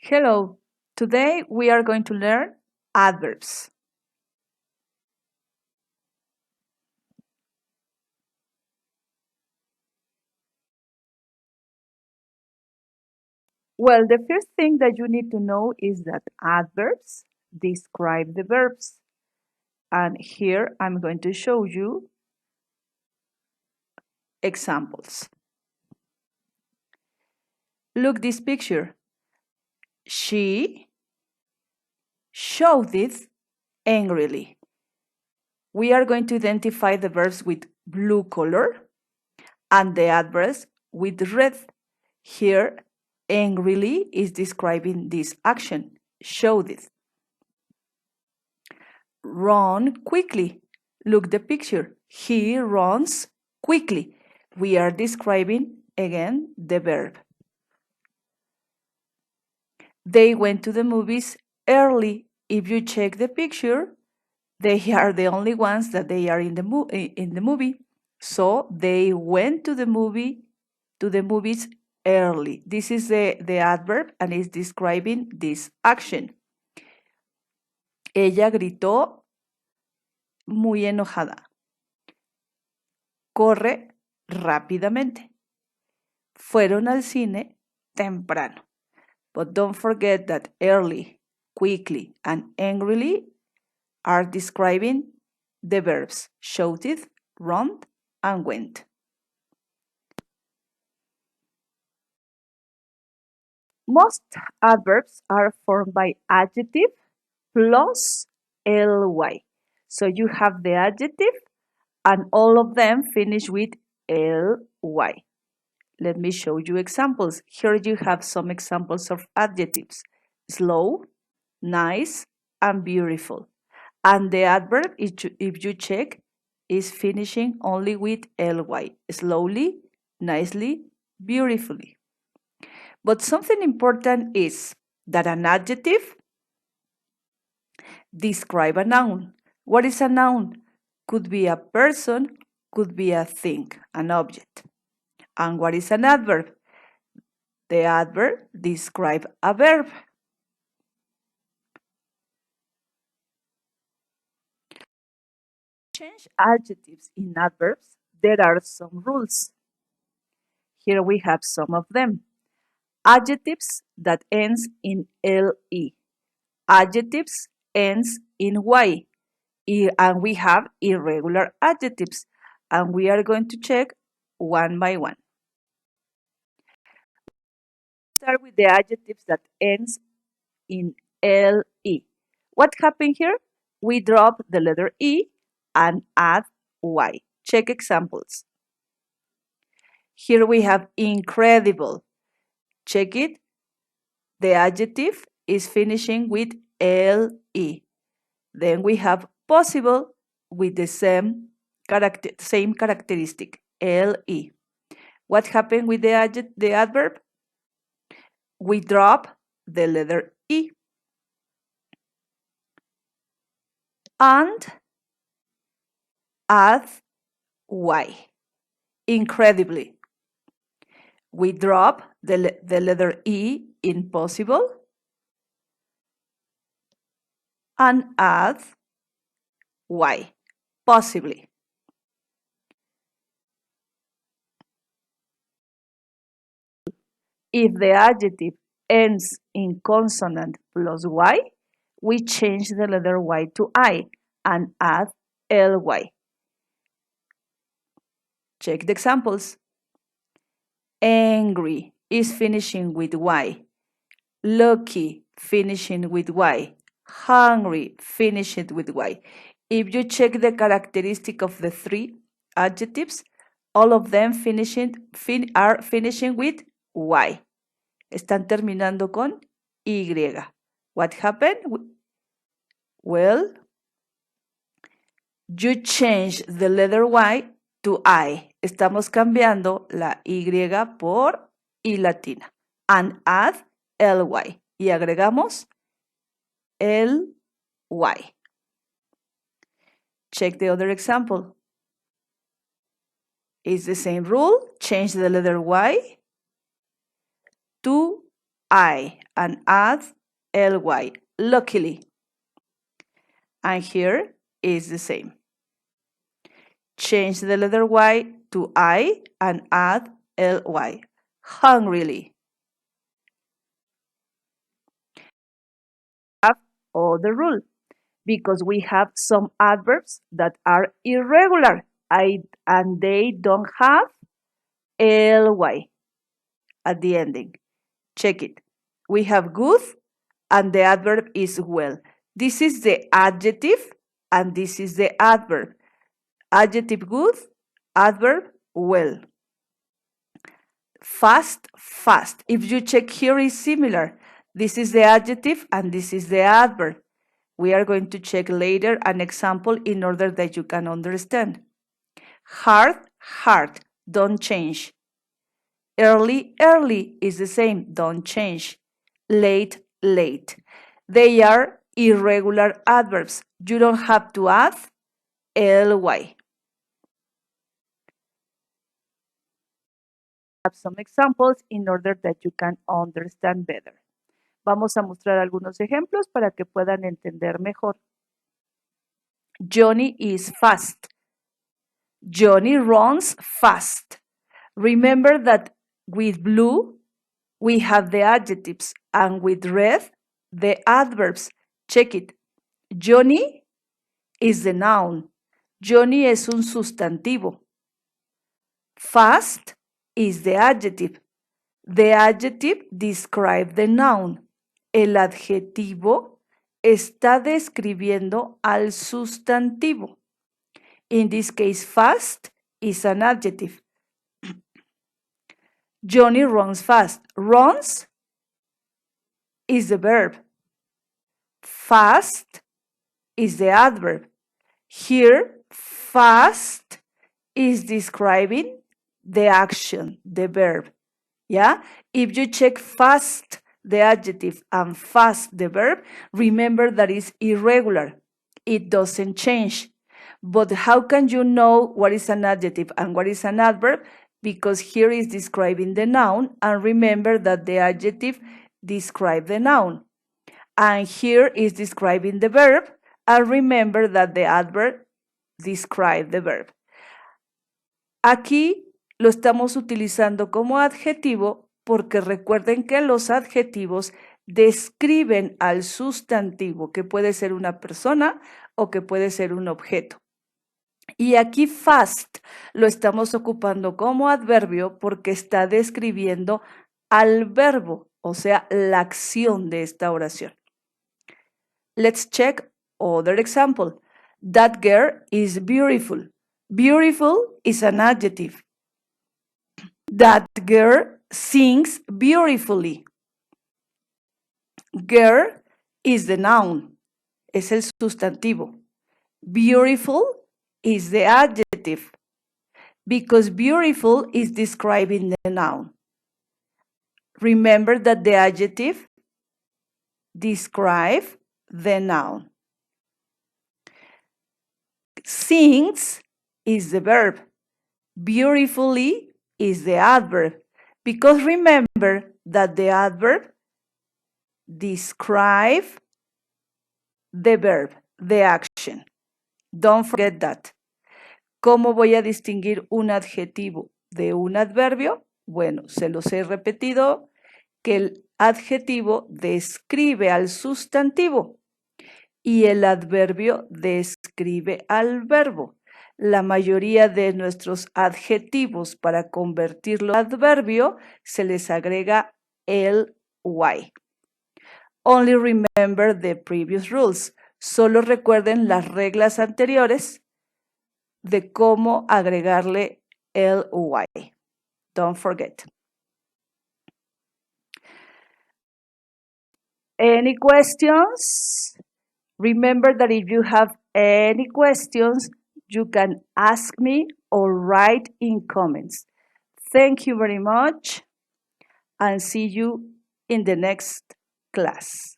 Hello, today we are going to learn adverbs. Well, the first thing that you need to know is that adverbs describe the verbs. And here I'm going to show you examples. Look this picture. She showed it angrily. We are going to identify the verbs with blue color and the adverbs with red. Here, angrily is describing this action. Showed it. Run quickly. Look the picture. He runs quickly. We are describing again the verb. They went to the movies early. If you check the picture, they are the only ones that they are in the movie. So they went to the movies early. This is the adverb and is describing this action. Ella gritó muy enojada. Corre rápidamente. Fueron al cine temprano. But don't forget that early, quickly, and angrily are describing the verbs shouted, run, and went. Most adverbs are formed by adjective plus ly. So you have the adjective and all of them finish with ly. Let me show you examples. Here you have some examples of adjectives. Slow, nice, and beautiful. And the adverb, if you check, is finishing only with ly. Slowly, nicely, beautifully. But something important is that an adjective describes a noun. What is a noun? Could be a person, could be a thing, an object. And what is an adverb? The adverb describes a verb. Change adjectives in adverbs, there are some rules. Here we have some of them. Adjectives that ends in le. Adjectives ends in y. And we have irregular adjectives. And we are going to check one by one. Start with the adjectives that ends in le. What happened here? We drop the letter e and add y. Check examples. Here we have incredible. Check it. The adjective is finishing with le. Then we have possible with the same characteristic, le. What happened with the adverb? We drop the letter e. And add y. Incredibly. We drop the letter e in possible and add y, possibly. If the adjective ends in consonant plus y, we change the letter y to I and add ly. Check the examples. Angry is finishing with y. Lucky finishing with y. Hungry finishing with y. If you check the characteristic of the three adjectives, all of them are finishing with y. Están terminando con y. What happened? Well, you change the letter y to I. Estamos cambiando la y por I latina. And add ly. Y agregamos ly. Check the other example. It's the same rule. Change the letter y to I and add ly, luckily. And here is the same. Change the letter Y to I and add ly, hungrily. Have other rule because we have some adverbs that are irregular and they don't have ly at the ending. Check it. We have good and the adverb is well. This is the adjective and this is the adverb. Adjective good, adverb well. Fast, fast. If you check here is similar. This is the adjective and this is the adverb. We are going to check later an example in order that you can understand. Hard, hard, don't change. Early, early is the same, don't change. Late, late. They are irregular adverbs. You don't have to add ly. Have some examples in order that you can understand better. Vamos a mostrar algunos ejemplos para que puedan entender mejor. Johnny is fast. Johnny runs fast. Remember that with blue, we have the adjectives, and with red, the adverbs. Check it. Johnny is the noun. Johnny es un sustantivo. Fast is the adjective. The adjective describes the noun. El adjetivo está describiendo al sustantivo. In this case, fast is an adjective. Johnny runs fast. Runs is the verb. Fast is the adverb. Here, fast is describing the action, the verb. Yeah? If you check fast, the adjective, and fast, the verb, remember that it's irregular. It doesn't change. But how can you know what is an adjective and what is an adverb? Because here is describing the noun, and remember that the adjective describes the noun. And here is describing the verb, and remember that the adverb describes the verb. Aquí lo estamos utilizando como adjetivo porque recuerden que los adjetivos describen al sustantivo, que puede ser una persona o que puede ser un objeto. Y aquí fast lo estamos ocupando como adverbio porque está describiendo al verbo, o sea, la acción de esta oración. Let's check other example. That girl is beautiful. Beautiful is an adjective. That girl sings beautifully. Girl is the noun, es el sustantivo. Beautiful is the adjective because beautiful is describing the noun. Remember that the adjective describes the noun. Sings is the verb. Beautifully is the adverb because remember that the adverb describes the verb, the action. Don't forget that. ¿Cómo voy a distinguir un adjetivo de un adverbio? Bueno, se los he repetido que el adjetivo describe al sustantivo y el adverbio describe al verbo. La mayoría de nuestros adjetivos para convertirlo en adverbio se les agrega el y. Only remember the previous rules. Solo recuerden las reglas anteriores de cómo agregarle el y. Don't forget. Any questions? Remember that if you have any questions, you can ask me or write in comments. Thank you very much and see you in the next class.